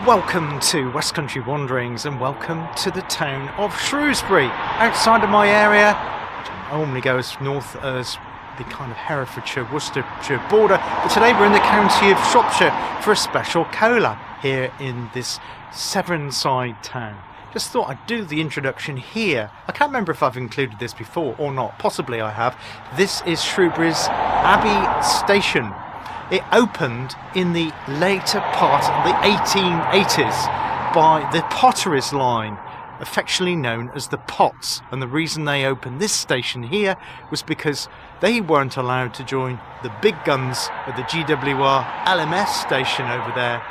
Welcome to West Country Wanderings and welcome to the town of Shrewsbury, outside of my area, which normally goes north as the kind of Herefordshire, Worcestershire border, but today we're in the county of Shropshire for a special collab here in this Severn-side town. Just thought I'd do the introduction here. I can't remember if I've included this before or not, possibly I have. This is Shrewsbury's Abbey Station. It opened in the later part of the 1880s by the Potteries line, affectionately known as the Pots. And the reason they opened this station here was because they weren't allowed to join the big guns at the GWR LMS station over there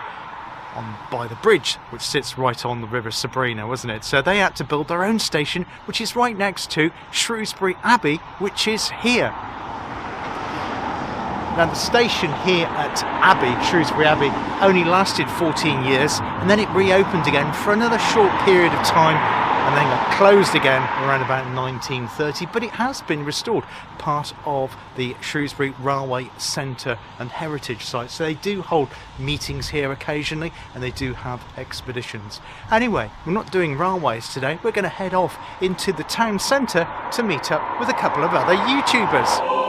by the bridge, which sits right on the River Sabrina, wasn't it? So they had to build their own station, which is right next to Shrewsbury Abbey, which is here. Now the station here at Shrewsbury Abbey, only lasted 14 years, and then it reopened again for another short period of time and then got closed again around about 1930, but it has been restored, part of the Shrewsbury Railway Centre and Heritage Site. So they do hold meetings here occasionally and they do have expeditions. Anyway, we're not doing railways today, we're going to head off into the town centre to meet up with a couple of other YouTubers.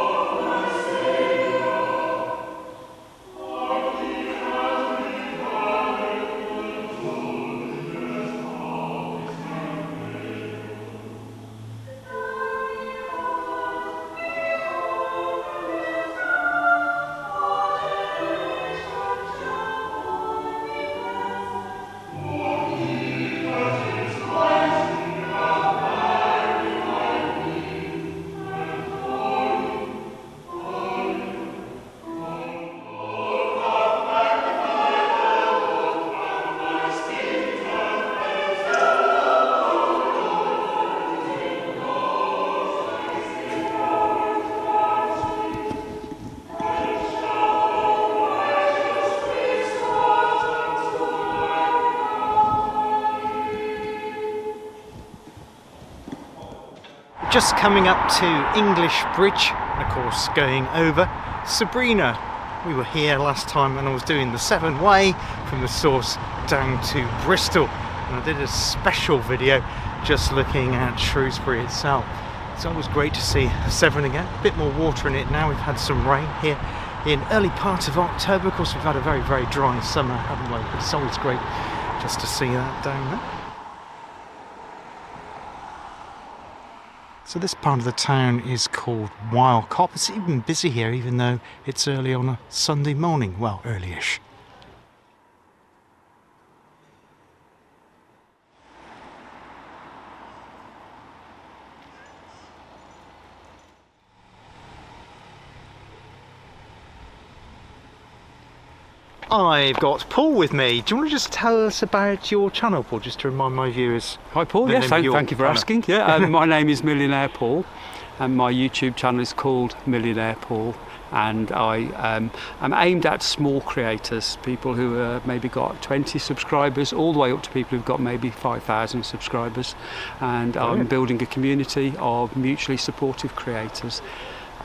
Just coming up to English Bridge, and of course going over Sabrina. We were here last time and I was doing the Severn Way from the source down to Bristol, and I did a special video just looking at Shrewsbury itself. It's always great to see Severn again, a bit more water in it now. We've had some rain here in early part of October. Of course we've had a very, very dry summer, haven't we? But it's always great just to see that down there. So this part of the town is called Wildcop. It's even busy here, even though it's early on a Sunday morning. Well, early-ish. I've got Paul with me. Do you want to just tell us about your channel, Paul, just to remind my viewers? Hi Paul, yes, thank you for asking. Yeah, my name is Millionaire Paul and my YouTube channel is called Millionaire Paul, and I am aimed at small creators, people who have maybe got 20 subscribers all the way up to people who've got maybe 5,000 subscribers, and I'm building a community of mutually supportive creators.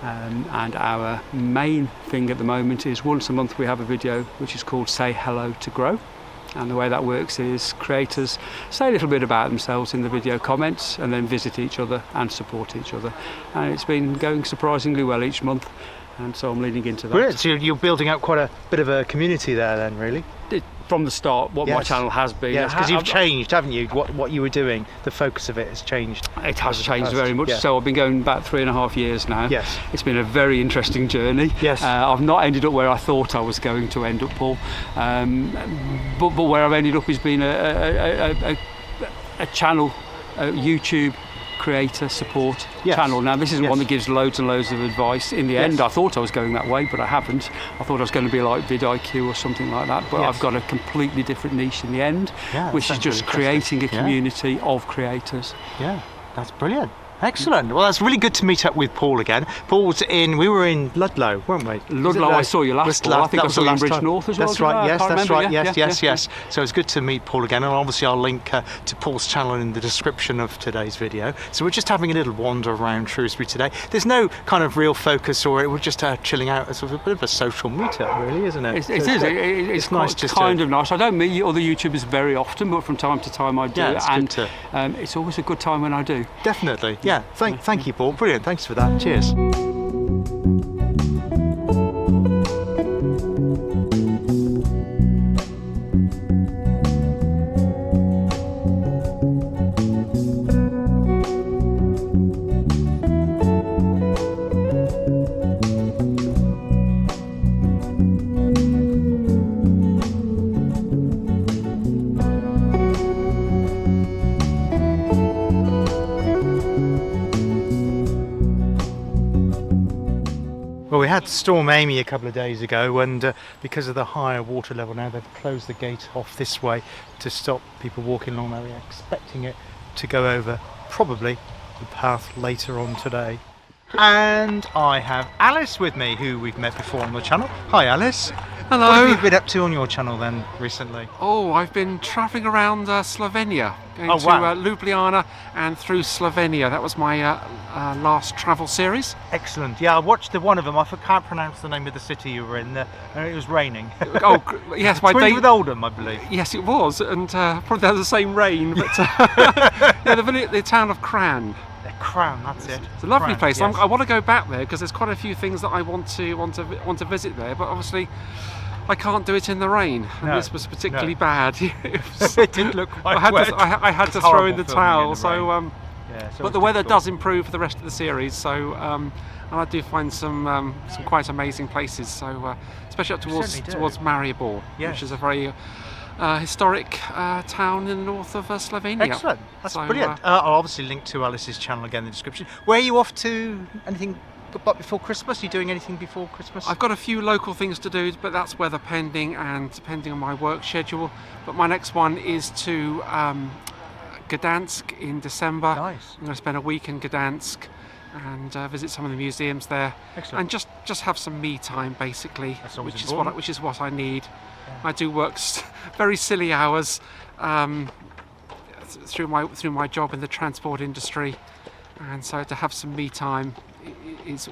And our main thing at the moment is once a month we have a video which is called Say Hello to Grow, and the way that works is creators say a little bit about themselves in the video comments and then visit each other and support each other, and it's been going surprisingly well each month, and so I'm leaning into that. Brilliant. So you're building out quite a bit of a community there then, really? From the start, what my channel has been. Yes, because you've changed, haven't you? What you were doing, the focus of it has changed. It has changed very much. Yeah. So I've been going about 3.5 years now. Yes. It's been a very interesting journey. Yes. I've not ended up where I thought I was going to end up, Paul. But where I've ended up has been a channel, a YouTube creator support channel. Now this isn't one that gives loads and loads of advice. In the end I thought I was going that way, but I haven't. I thought I was going to be like vidIQ or something like that, but I've got a completely different niche in the end, which is just creating a community of creators. Yeah, that's brilliant. Excellent. Well, that's really good to meet up with Paul again. We were in Ludlow, weren't we? Ludlow, I saw you last time. I think I saw you in Bridgnorth as well. That's right, yes, that's right, yes. Yeah. So it's good to meet Paul again, and obviously I'll link to Paul's channel in the description of today's video. So we're just having a little wander around Shrewsbury today. There's no kind of real focus, or we're just chilling out. It's sort of a bit of a social meetup, really, isn't it? It's nice, just kind of nice. I don't meet other YouTubers very often, but from time to time I do, and it's always a good time when I do. Definitely, yeah. Thank you, Paul. Brilliant. Thanks for that. Cheers. Well, we had Storm Amy a couple of days ago, and because of the higher water level now, they've closed the gate off this way to stop people walking along there. We're expecting it to go over probably the path later on today. And I have Alice with me, who we've met before on the channel. Hi, Alice. Hello. What have you been up to on your channel then recently? Oh, I've been travelling around Slovenia, going to Ljubljana and through Slovenia. That was my last travel series. Excellent. Yeah, I watched the one of them. I can't pronounce the name of the city you were in. It was raining. Oh, yes, my Twins with Oldham, I believe. Yes, it was, and probably had the same rain. But yeah, the town of Kran. Crown, that's it. It's a lovely Crown, place. yes. I want to go back there because there's quite a few things that I want to visit there, but obviously I can't do it in the rain, and this was particularly bad. It did look quite wet. I had to throw in the towel. So, but the weather difficult. does improve for the rest of the series. So, and I do find some quite amazing places. So, especially up towards Maribor, which is a very historic town in the north of Slovenia. Excellent, that's brilliant. I'll obviously link to Alice's channel again in the description. Where are you off to? Anything but before Christmas? Are you doing anything before Christmas? I've got a few local things to do, but that's weather pending and depending on my work schedule. But my next one is to Gdansk in December. Nice. I'm going to spend a week in Gdansk and visit some of the museums there. Excellent. And just have some me time, basically, which is what I need. Yeah. I do work very silly hours through my job in the transport industry, and so to have some me time is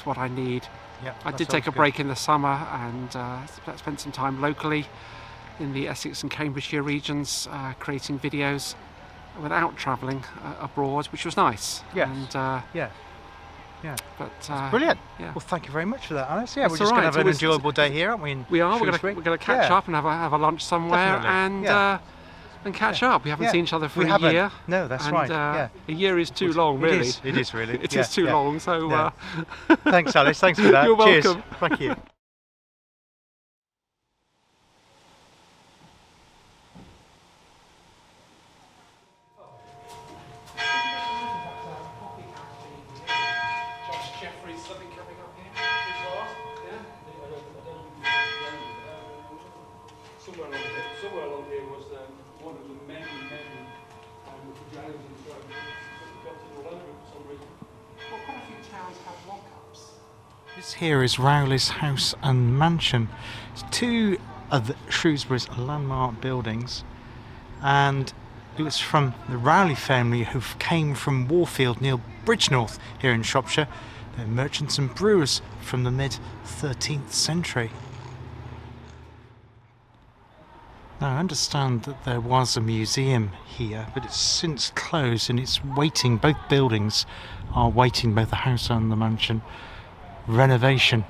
what I need. Yeah, I did take a break in the summer and spent some time locally in the Essex and Cambridgeshire regions creating videos without travelling abroad, which was nice. Yes. And, yeah. But brilliant. Yeah. Well, thank you very much for that, Alice. Yeah, That's we're just all going to right. have an enjoyable day here, aren't we? We are. We're going to catch up and have a lunch somewhere and catch up. We haven't seen each other for a year. No, that's right. A year is too long, really. It is really. It is too long. So thanks, Alice. Thanks for that. You're Cheers. welcome. Thank you. Somewhere along here was one of the many jails and so got it all over for some reason. Well, quite a few towns have lock-ups. This here is Rowley's house and mansion. It's two of Shrewsbury's landmark buildings, and it was from the Rowley family who came from Warfield near Bridgnorth here in Shropshire. They're merchants and brewers from the mid-13th century. Now, I understand that there was a museum here, but it's since closed and it's waiting, both buildings are waiting, both the house and the mansion, renovation.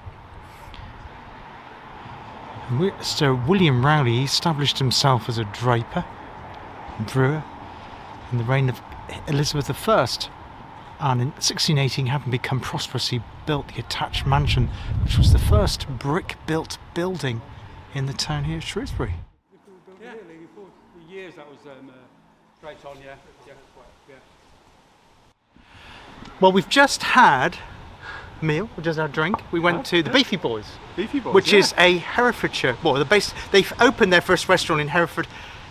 Sir William Rowley established himself as a draper and brewer in the reign of Elizabeth I, and in 1618 having become prosperous, he built the attached mansion, which was the first brick-built building in the town here of Shrewsbury. For years that was straight on, yeah. Well, we've just had a meal, we just had a drink. We went to the Beefy Boys. Beefy Boys, which is a Herefordshire. Well, they've opened their first restaurant in Hereford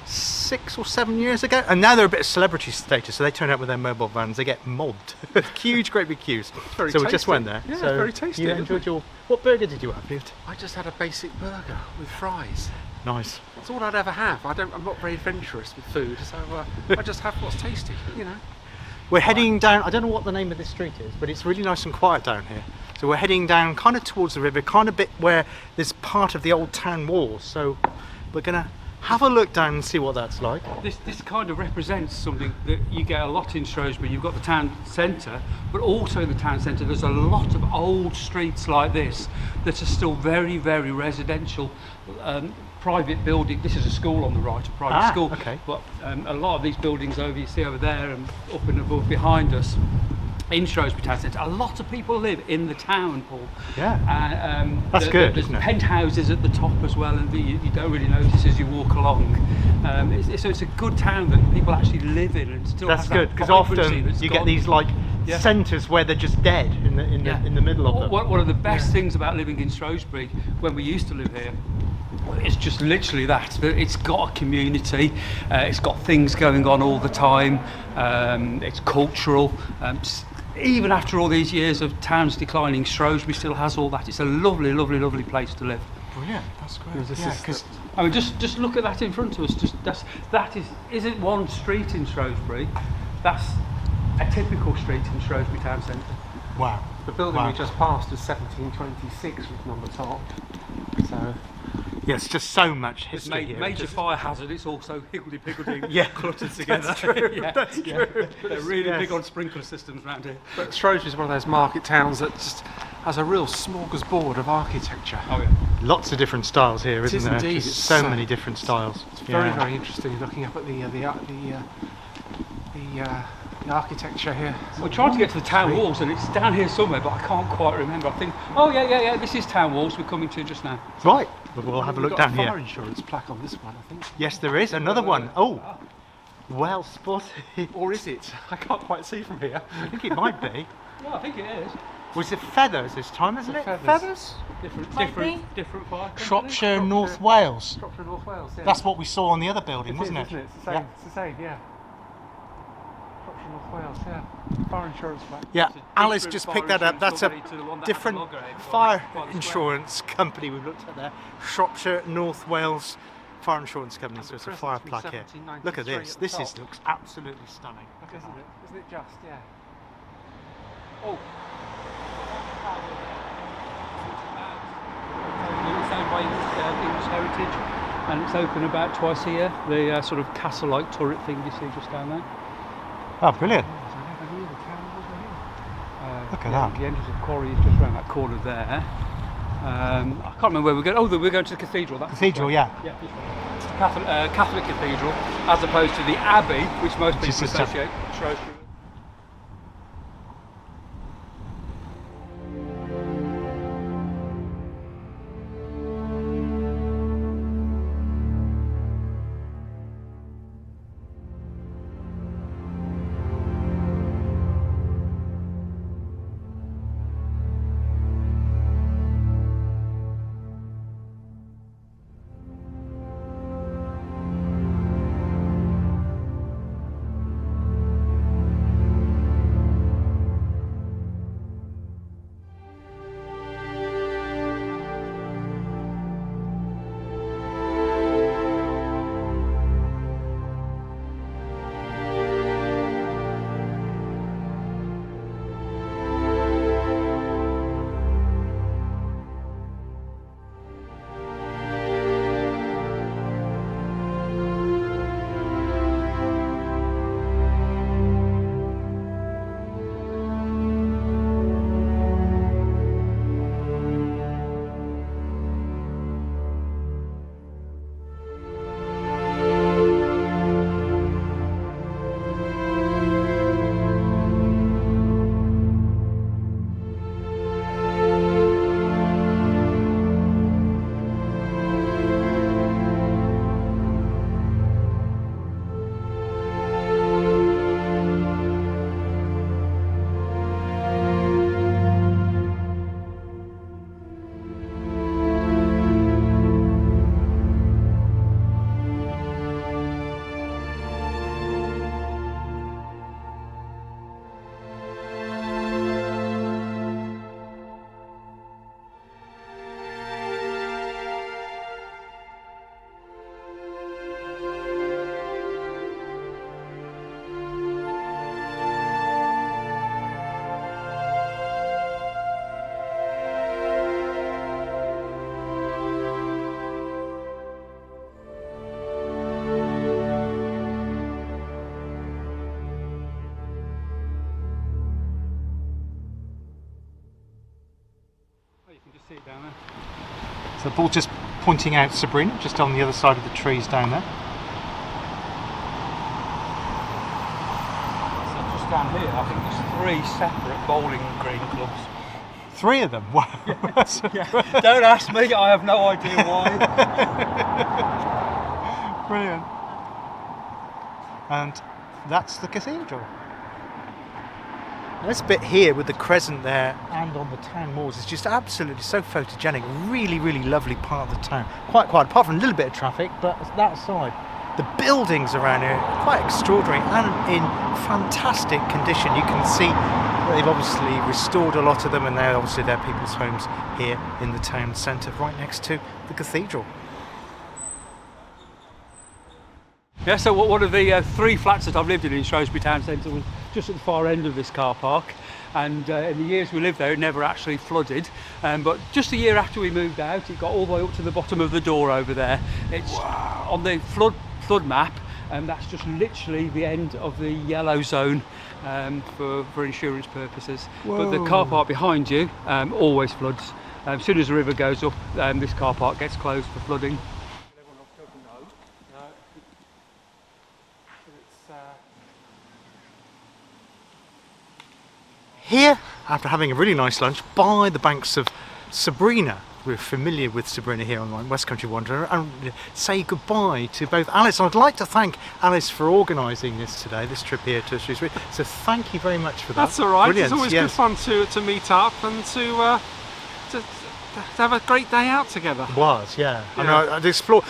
6 6 or 7 years ago, and now they're a bit of celebrity status, so they turn up with their mobile vans, they get mobbed. Huge, great big queues. Very so tasty. we just went there. Yeah, so it's very tasty. You enjoyed your... What burger did you have, David? I just had a basic burger with fries. Nice. That's all I'd ever have. I'm not very adventurous with food, so I just have what's tasty, you know. We're heading down, I don't know what the name of this street is, but it's really nice and quiet down here. So we're heading down kind of towards the river, kind of bit where there's part of the old town walls. So we're going to have a look down and see what that's like. This kind of represents something that you get a lot in Shrewsbury. You've got the town centre, but also in the town centre there's a lot of old streets like this that are still very, very residential. Private building. This is a school on the right, a private school. Okay. But a lot of these buildings you see over there and up and above behind us, in Shrewsbury Town Centre, a lot of people live in the town, Paul. Yeah. That's good, There's isn't it? penthouses at the top as well, and you don't really notice as you walk along. So it's a good town that people actually live in, and still. That's has good, that because vibrancy often that's you gone. get these like centres where they're just dead in the middle of them. One of the best things about living in Shrewsbury, when we used to live here, it's just literally that it's got a community, it's got things going on all the time, it's cultural. Even after all these years of towns declining, Shrewsbury still has all that. It's a lovely, lovely, lovely place to live. Brilliant, that's great. Because I mean, just look at that in front of us. That isn't one street in Shrewsbury. That's a typical street in Shrewsbury Town Centre. Wow. The building we just passed was 1726 written on the top. So yeah, it's just so much history here. Major fire hazard. It's also higgledy-piggledy, cluttered together. That's true. Yeah, That's true. But they're really big on sprinkler systems around here. But Shrewsbury is one of those market towns that just has a real smorgasbord of architecture. Oh yeah. Lots of different styles here, It isn't is there? indeed. Just It's so many different styles. It's very, very interesting looking up at the architecture here. We're trying to get to the town walls, and it's down here somewhere, but I can't quite remember. I think, yeah, this is town walls we're coming to just now. Right, we'll have a look down We've got a fire here. insurance plaque on this one, I think. Yes, there is another one. Oh, well spotted. Or is it? I can't quite see from here. I think it might be. Yeah, I think it is. Was it feathers this time, isn't it? Feathers. Different fire company. Shropshire, North Wales. Shropshire, North Wales, yeah. That's what we saw on the other building, wasn't it? Isn't it? It's the same, it's the same, yeah. Shropshire, North Wales, yeah. Fire insurance plaque. Yeah, It's a Alice different just fire picked that up. insurance That's a company to the one that different had the logo fire by the square. insurance company we've looked at there. Shropshire, North Wales Fire Insurance Company. So it's a fire plaque here. Look at this. This looks absolutely stunning. Look, isn't it? Isn't it just? Yeah. Oh. It's owned by English Heritage, and it's open about twice a year. The sort of castle-like turret thing you see just down there. Oh, brilliant. Look at that. The entrance of the quarry is just around that corner there. I can't remember where we're going. Oh, we're going to the cathedral. That's Cathedral, yeah. Yeah, this one. Catholic cathedral, as opposed to the abbey, which most people associate Shrewsbury. So Paul just pointing out Sabrina, just on the other side of the trees down there. So just down here, I think there's 3 separate bowling green clubs. 3 of them? Wow. Yeah. Don't ask me, I have no idea why. Brilliant. And that's the cathedral. This bit here with the crescent there and on the town walls is just absolutely so photogenic. Really, really lovely part of the town. Quite quiet, apart from a little bit of traffic, but that side. The buildings around here are quite extraordinary and in fantastic condition. You can see they've obviously restored a lot of them, and they're obviously their people's homes here in the town centre, right next to the cathedral. Yeah, so one of the 3 flats that I've lived in Shrewsbury Town Centre was just at the far end of this car park, and in the years we lived there it never actually flooded, but just a year after we moved out it got all the way up to the bottom of the door over there. It's on the flood map, and that's just literally the end of the yellow zone for insurance purposes. Whoa. But the car park behind you always floods. As soon as the river goes up, this car park gets closed for flooding. Here, after having a really nice lunch by the banks of Sabrina, we're familiar with Sabrina here on West Country Wanderer, and say goodbye to both Alice. I'd like to thank Alice for organising this today, this trip here to Shrewsbury. So thank you very much for that. That's all right. Brilliant. It's always good fun to meet up and to have a great day out together. It was, yeah. I know. I'd explore.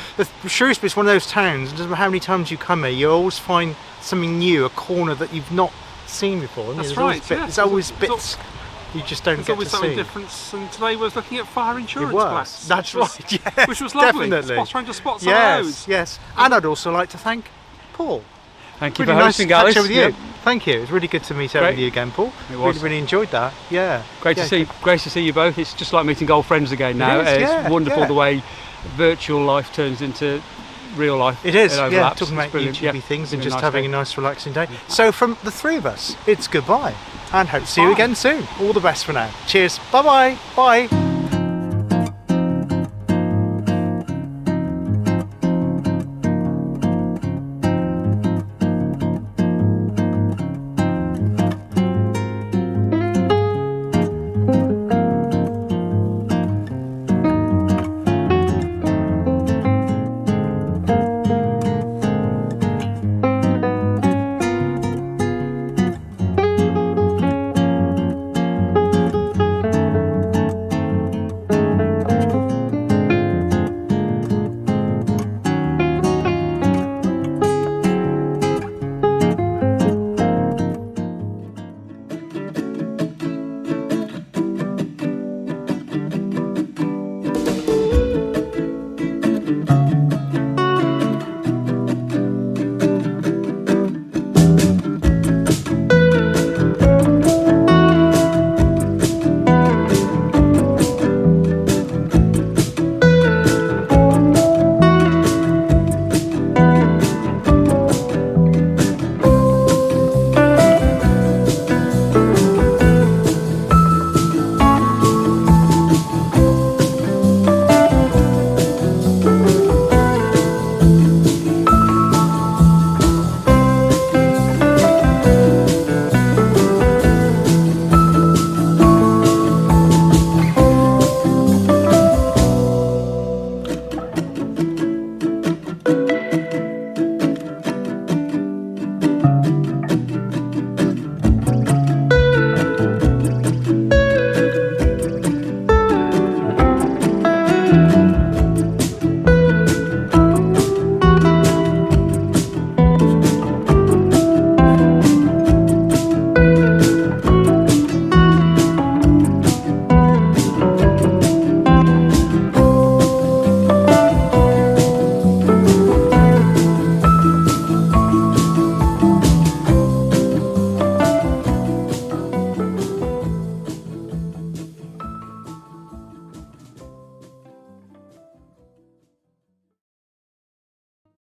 Shrewsbury is one of those towns. It doesn't matter how many times you come here, you always find something new, a corner that you've not seen before. That's right. There's always bits you just don't get to see. There's always something different. And today we was looking at fire insurance plans. That's right. Yes, which was lovely. Definitely. Trying to spot some of those. Yes. And I'd also like to thank Paul. Thank you really for nice hosting, to Alice. catch up with you. Yep. Thank you. It was really good to meet up with you again, Paul. It was. Really enjoyed that. Yeah. Great to see you both. It's just like meeting old friends again now. It's wonderful the way virtual life turns into real life. It is. It yeah. Talking about YouTube things and just having a nice relaxing day. So from the 3 of us, it's goodbye, and hope to see you again soon. All the best for now. Cheers. Bye-bye. Bye.